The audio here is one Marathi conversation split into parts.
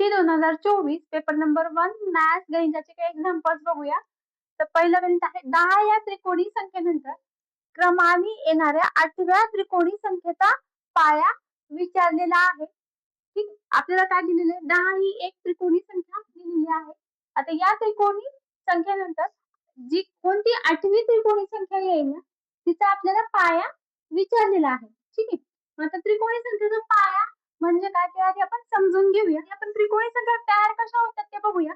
2024 पेपर नंबर 1 मॅथ्स गणिताचे काही एक्झाम्पल्स बघूया. तर पहिलं गणित आहे 10 या त्रिकोणी संख्येनंतर क्रमाने येणाऱ्या 8व्या त्रिकोणी संख्येचा पाया विचारलेला आहे. ठीक, आपल्याला काय दिलेलं आहे? 10 ही एक त्रिकोणी संख्या दिलेली आहे. आता या त्रिकोणी संख्येनंतर जी कोणती 8वी त्रिकोणी संख्या येईल ना तिचा आपल्याला पाया विचारलेला आहे. ठीक आहे, आता त्रिकोणी संख्येचा पाया म्हणजे काय ते आधी आपण समजून घेऊया. आपण त्रिकोणी संख्या तयार कशा होतात ते बघूया.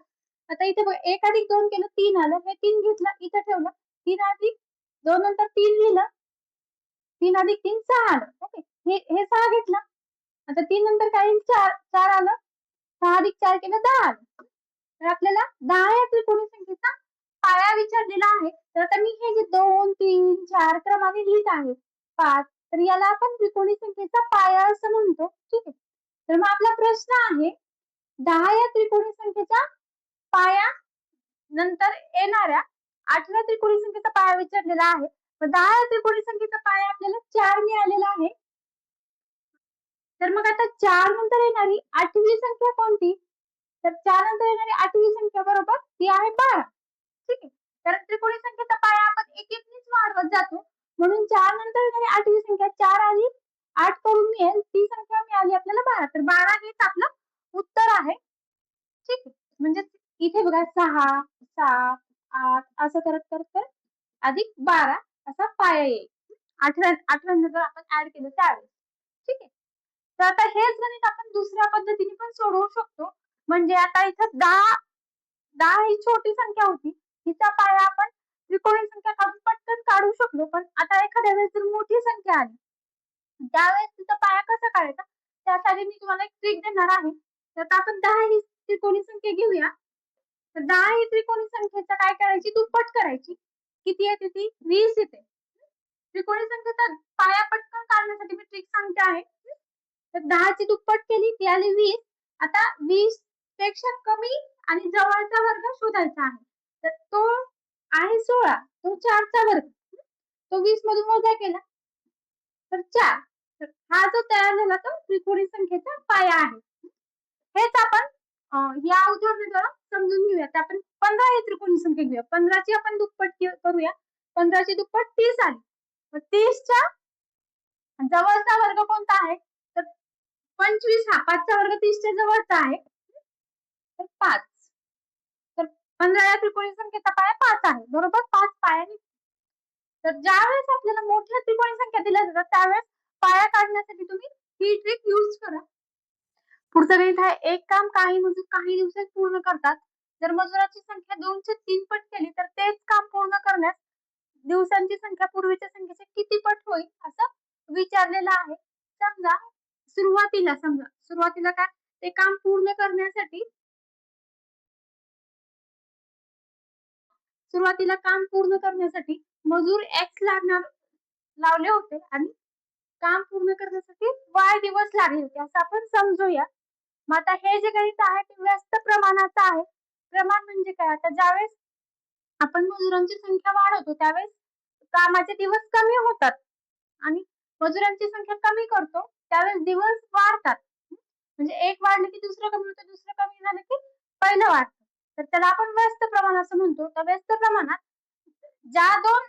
आता इथे 1 अधिक 2 केलं 3 आलं. हे 3 घेतलं इथं ठेवलं. 3 अधिक 2 नंतर 3 लिहिलं. 3 अधिक 3 6 आलं. ओके, हे 6 घेतलं. आता 3 नंतर काय येईल? 4 आलं. 6 अधिक 4 केलं 10 आलं. तर आपल्याला 10 या त्रिकोणी संख्येचा पाया विचारलेला आहे. तर आता मी हे जे 2 3 4 क्रमाने लिहित आहे 5, तर याला आपण त्रिकोणी संख्येचा पाया असं म्हणतो. ठीक आहे, तर मग आपला प्रश्न आहे 10 या त्रिकोणी संख्येचा पाया नंतर येणाऱ्या 8व्या त्रिकोणी संख्येचा पाया विचारलेला आहे. तर 10 या त्रिकोणी संख्येचा पाया आपल्याला 4 मिळालेला आहे. तर मग आता 4 नंतर येणारी 8वी संख्या कोणती? तर 4 नंतर येणारी 8वी संख्या बरोबर ती आहे 12. ठीक आहे, तर त्रिकोणी संख्येचा पाया आपण एक एकनीच वाढवत जातो. म्हणून 4 नंतर येणारी 8वी संख्या 4 आली 8 करून मिळेल ती संख्या मिळाली आपल्याला 12. तर 12 हेच आपलं उत्तर आहे. ठीक आहे, म्हणजे इथे बघा 6 7 8 असं करत करत करत अधिक 12 असा पाया येईल. 8 नंतर आपण ऍड केलं त्यावेळेस. ठीक आहे, तर आता हेच गणित आपण दुसऱ्या पद्धतीने पण सोडवू शकतो. म्हणजे आता इथं 10 ही छोटी संख्या होती, हिचा पाया आपण त्रिकोणी संख्या काढून पटकन काढू शकलो. पण आता एखाद्या वेळेस जर मोठी संख्या आली त्यावेळेस तिचा पाया कसा काढायचा त्यासाठी मी तुम्हाला एक ट्रिक देणार आहे. तर आपण 10 ही त्रिकोणी संख्या घेऊया. तर 10 ही त्रिकोणी संख्येचा काय करायची? दुप्पट करायची. किती येते ती? 20 येते. त्रिकोणी संख्येचा पाया पटकन काढण्यासाठी मी ट्रिक सांगते आहे. तर 10 ची दुप्पट केली ती आली 20. आता 20 पेक्षा कमी आणि जवळचा वर्ग शोधायचा आहे. तर तो आहे 16, तो 4 चा वर्ग. तो 20 मधून वजा केला तर 4. तर हा जो तयार झाला तो त्रिकोणी संख्येचा पाया आहे. हेच आपण या उदाहरणाद्वारे समजून घेऊया. तर आपण 15 ही त्रिकोणी संख्या घेऊया. 15 ची आपण दुप्पट करूया. 15 ची दुप्पट 30 आली. मग 30 च्या जवळचा वर्ग कोणता आहे? तर 25 हा 5 चा वर्ग 30 च्या जवळचा आहे. तर 5. तर 15 या त्रिकोणी संख्येचा पाया 5 आहे. बरोबर, 5 पायाने. तर ज्यावेळेस आपल्याला मोठ्या त्रिकोणी संख्या दिल्या जातात त्यावेळेस पाया काढण्यासाठी तुम्ही ही ट्रिक यूज करा. पुढचं गणित आहे एक काम काही मजूर काही दिवसात पूर्ण करतात. जर मजुराची संख्या 2चे 3 पट केली तर तेच काम पूर्ण करण्यास दिवसांची संख्या पूर्वीच्या संख्येच्या किती पट होईल असं विचारलेलं आहे. समजा सुरुवातीला काय ते काम पूर्ण करण्यासाठी मजूर x लावले होते आणि काम पूर्ण करण्यासाठी y दिवस लागले होते असं आपण समजूया. मग आता हे जे गणित आहे ते व्यस्त प्रमाणाचं आहे. प्रमाण म्हणजे काय? आता ज्यावेळेस आपण मजुरांची संख्या वाढवतो त्यावेळेस कामाचे दिवस कमी होतात आणि मजुरांची संख्या कमी करतो त्यावेळेस दिवस वाढतात. म्हणजे एक वाढलं की दुसरं कमी होतं, दुसरं कमी झालं की पहिलं वाढतं. तर त्याला आपण व्यस्त प्रमाण असं म्हणतो. तर व्यस्त प्रमाणात ज्या दोन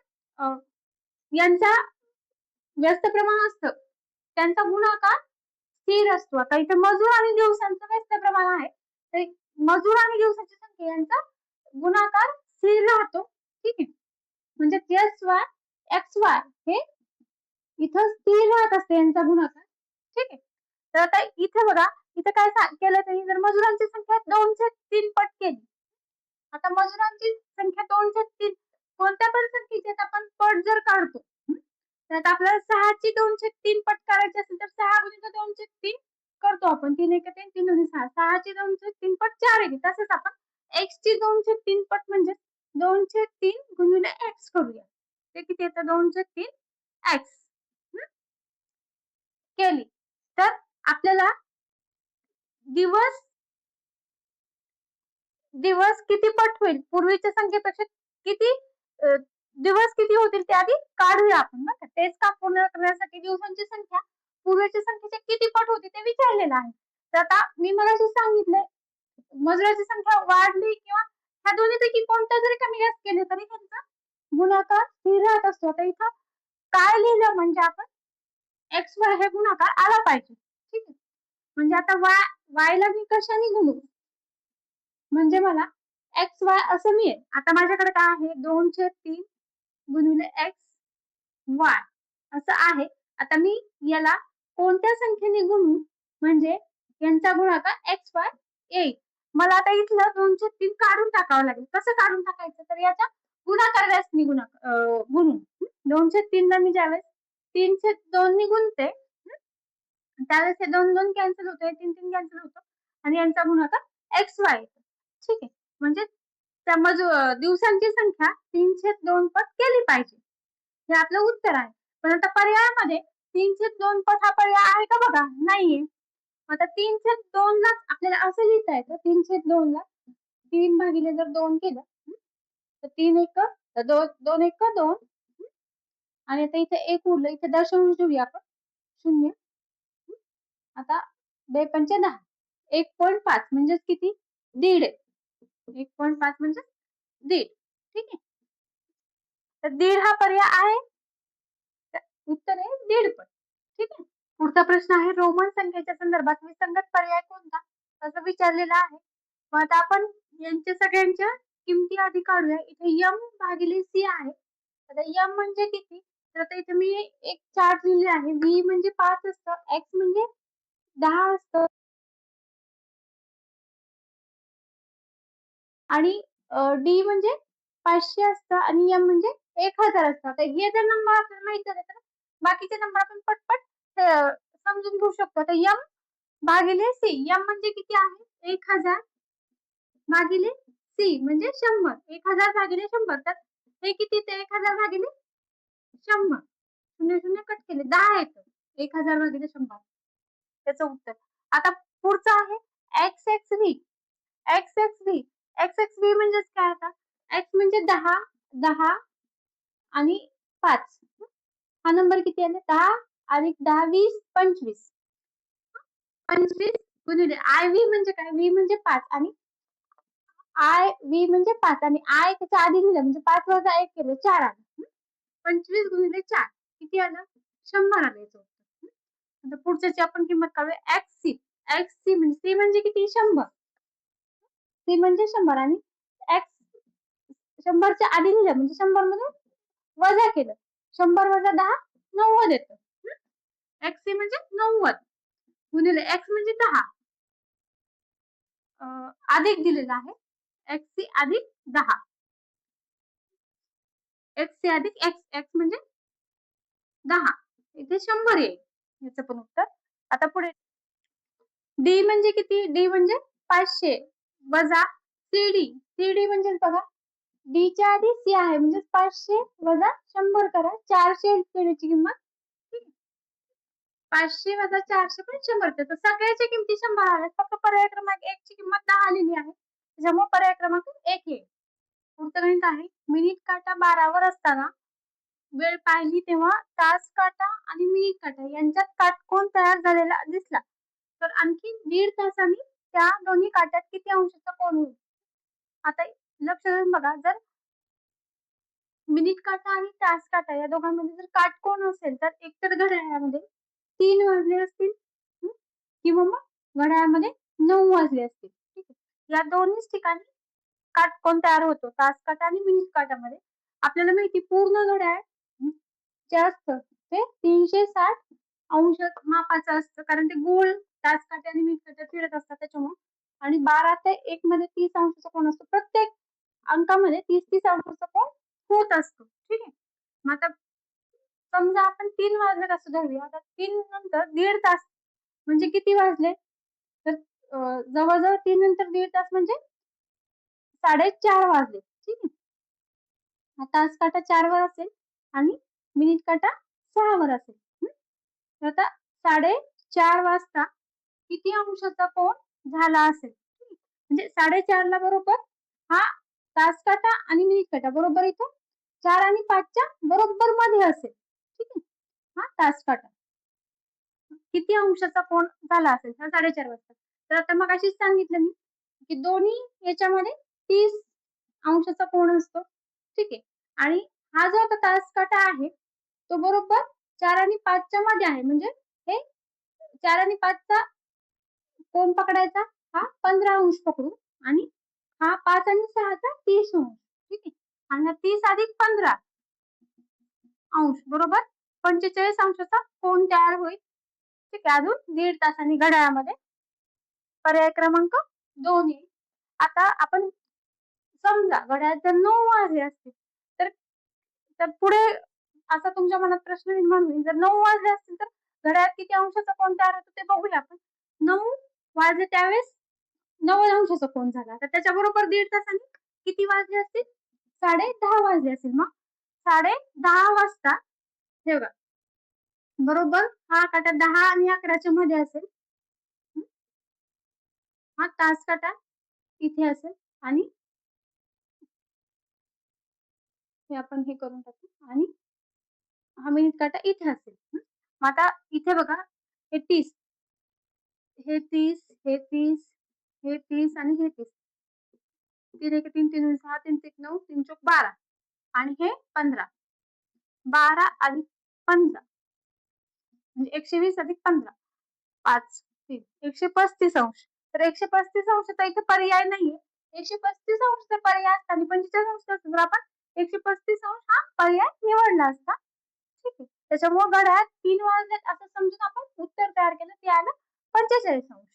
यांचा व्यस्त प्रमाण असतं त्यांचा गुणाकार स्थिर असतो. आता इथे मजूर आणि दिवसांचं व्यस्त प्रमाण आहे. तर मजूर आणि दिवसाची संख्या यांचा गुणाकार स्थिर राहतो. ठीक आहे, म्हणजे XY हे इथं स्थिर राहत असते यांचा गुणाकार. ठीक आहे, तर आता इथे बघा इथे काय केलं त्यांनी जर मजुरांची संख्या 2चे 3 पट केली. आता मजुरांची संख्या 2चे 3 कोणत्या पण संख्येचे आपण पट जर काढतो तर आपल्याला 6 ची 2चे 3 पट करायचे असेल तर 6 गुणिले 2चे 3 करतो आपण. 3 1 3 3 2 6. 6 ची 2चे 3 पट 4 येते. तसेच आपण x ची 2चे 3 पट म्हणजे 2चे 3 गुणिले x करूया. ते किती येतं? 2चे 3 x केली तर आपल्याला दिवस किती पट होईल? पूर्वीच्या संख्येपेक्षा किती दिवस किती होतील ते आधी काढूया आपण. बरं, तेच काम पूर्ण करण्यासाठी दिवसांची संख्या पूर्वीच्या संख्येच्या किती पट होती ते विचारलेलं आहे. तर आता मी मगाशी सांगितलंय मजुराची संख्या वाढली किंवा ह्या दोन्हीपैकी कोणतं जरी कमी जास्त केले तरी त्यांचा गुणाकार स्थिर राहत असतो. आता इथं काय लिहिलं म्हणजे आपण एक्स वाय हे गुणाकार आला पाहिजे. ठीक आहे, म्हणजे आता वाय ला मी कशाने गुणू म्हणजे मला एक्स वाय असं मिळेल. आता माझ्याकडे काय आहे 2/3 गुणिले एक्स वाय असं आहे. आता मी याला कोणत्या संख्येने गुणू म्हणजे यांचा गुणाकार एक्स वाय येईल. मला आता इथलं 2/3 काढून टाकावं लागेल. कसं काढून टाकायचं तर याच्या गुणाकार व्यासनी गुणून 2/3 ला मी ज्यावेळेस 3/2 नी गुणते त्यावेळेस हे 2 कॅन्सल होते, 3 कॅन्सल होतं आणि यांचा गुणाकार एक्स वाय येतो. ठीक आहे, म्हणजे त्या दिवसांची संख्या 3/2 पट केली पाहिजे. हे आपलं उत्तर आहे. पण आता पर्यायामध्ये 3/2 पट हा पर्याय आहे का बघा, नाहीये. आता 3/2 ला आपल्याला असं लिहिता येतं 3/2 ला 3 भागिले जर 2 केलं तर 3 एक 2 एक 2 आणि आता इथे एक उरलं, इथे दशांश देऊया आपण 0. आता 2 10 1.5 म्हणजेच किती दीड आहे. 1.5 म्हणजे दीड. ठीक आहे, तर दीड हा पर्याय आहे. उत्तर आहे दीड पट. ठीक आहे, पुढचा प्रश्न आहे रोमन संख्येच्या संदर्भात विसंगत पर्याय कोणता असं विचारलेला आहे. मग आता आपण यांच्या सगळ्यांच्या किमती आधी काढूया. इथे m भागिले c आहे. आता m म्हणजे किती तर आता इथे मी एक चार्ट लिहिले आहे. v म्हणजे 5 असतं, x म्हणजे 10 असतं आणि डी म्हणजे 500 असतं आणि m म्हणजे 1000 असतं. आता हे जर नंबर आपल्याला माहित झाले तर बाकीचे नंबर आपण पटपट समजून घेऊ शकतो. आता m भागिले c, m म्हणजे किती आहे 1000 भागिले c म्हणजे 100. 1000 भागिले 100 तर हे किती ते 1000 भागिले 100 शून्य शून्य कट केले 10 येतं 1000 भागिले 100 त्याचं उत्तर. आता पुढचं आहे x x V. X x V, x x V म्हणजेच काय आता एक्स म्हणजे 10 10 आणि 5. हा नंबर किती आले 10 अधिक 10 20 25. 25 गुणिले आय व्ही म्हणजे काय व्ही म्हणजे 5 आणि आय व्ही म्हणजे 5 आणि आय त्याच्या आधी लिहिलं म्हणजे 5 वजा 1 केलं 4 आलं. 25 गुणिले 4 किती आलं 100 आलं याचं उत्तर. आता पुढच्याची आपण किंमत काढूया एक्स सी. एक्स सी म्हणजे सी म्हणजे किती 100. सी म्हणजे 100 आणि एक्स 100च्या आधी लिहिलं म्हणजे 100 मधून वजा केलं 100 वजा 10 90 येतं. एक्स सी म्हणजे 90 गुणिले एक्स म्हणजे 10 अधिक दिलेला आहे एक्स सी अधिक 10 एक्स सी अधिक एक्स एक्स म्हणजे 10 इथे 100 येईल याचं पण उत्तर. आता पुढे डी म्हणजे किती डी म्हणजे 500 वजा सीडी. सीडी म्हणजे बघा डी च्या आधी सी आहे म्हणजे 500 वजा 100 करा 400 सीडीची किंमत. 500 वजा 400 पण 100 तर सगळ्याच्या किमती 100 आल्या. फक्त पर्याय क्रमांक 1 ची किंमत 10 आलेली आहे. त्याच्यामुळे पर्याय क्रमांक 1 येईल. पुढचं गणित आहे मिनिट काटा 12 वर असताना वेळ पाहिली तेव्हा तास काटा आणि मिनिट काटा यांच्यात काटकोन तयार झालेला दिसला तर आणखी 1.5 तासांनी त्या दोन्ही काट्यात किती अंशाचा कोन होईल. आता लक्ष देऊन बघा जर मिनिट काटा आणि तास काटा या दोघांमध्ये जर काटकोन असेल तर एकतर घड्याळामध्ये 3 वाजले असतील किंवा मग घड्याळामध्ये 9 वाजले असतील. ठीक आहे, या दोन्हीच ठिकाणी काटकोन तयार होतो तास काटा आणि मिनिट काटामध्ये. आपल्याला माहिती पूर्ण घड्याळ जे असतं ते 360 अंश मापाचं असतं कारण ते गोल तास काटे आणि मिनिट काटे फिरत असतात त्याच्यामुळे. आणि 12 ते 1 मध्ये 30 अंशाचा कोन असतो. प्रत्येक अंकामध्ये 30-30 अंशाचा कोन होत असतो. ठीक आहे, मग आता समजा आपण 3 वाजले असं धरूया. आता 3 नंतर 1.5 तास म्हणजे किती वाजले तर जवळजवळ 3 नंतर 1.5 तास म्हणजे 4:30 वाजले. ठीक आहे, हा तास काटा 4 वर असेल आणि मिनिट काटा 6 वर असेल. तर आता 4:30 वाजता किती अंशाचा कोन झाला असेल म्हणजे 4:30 ला बरोबर हा तास काटा आणि मिनिट काटा बरोबर इथं 4 आणि 5 च्या बरोबर मध्ये असेल. ठीक आहे, हा तास काटा किती अंशाचा कोन झाला असेल 4:30 वाजता. तर आता मग अशीच सांगितलं मी की दोन्ही याच्यामध्ये 30 अंशाचा कोन असतो. ठीक आहे. आणि हा जो आता तास काटा आहे तो बरोबर 4 आणि 5 च्या मध्ये आहे. म्हणजे हे 4 आणि 5 चा कोन पकडायचा हा 15 अंश पकडू आणि हा 5 आणि 6 चा 30 अंश. ठीक आहे. आणि 30 अधिक 15 अंश बरोबर 45 अंशाचा कोन तयार होईल. ठीक आहे. अजून 1.5 तासांनी घड्याळामध्ये पर्याय क्रमांक 2 येईल. आता आपण समजा घड्याळात जर 9 वाजले असतील तर तर पुढे असा तुमच्या मनात प्रश्न निर्माण होईल, जर 9 वाजले असतील तर घड्याळात किती अंशाचा कोन तयार होतो ते बघूया आपण. 9 वाजले त्यावेळेस 90 अंशाचा कोन झाला. तर त्याच्याबरोबर 1.5 तासांनी किती वाजले असतील? 10:30 वाजले असतील. मग 10:30 वाजता हे बघा बरोबर हा काटा 10 आणि 11च्या मध्ये असेल. हा तास काटा इथे असेल आणि हे आपण हे करून टाकू आणि हा मिनिट काटा इथे असेल. मग आता इथे बघा हे 30 हे 30 हे 30 हे 30 आणि हे 30 3 एक 3 3 6 3 1 9 3 चौक 12 आणि हे 15 12 अधिक 15 म्हणजे 120 अधिक 15 5 3 135 अंश. तर 135 अंशाचा इथे पर्याय नाहीये. 135 अंशाचा पर्याय असता आणि 45 अंश तर आपण 135 अंश हा पर्याय निवडला असता. ठीक आहे. त्याच्यामुळे घड्याळात 3 वाजलेत असं समजून आपण उत्तर तयार केलं ते आलं 45 अंश.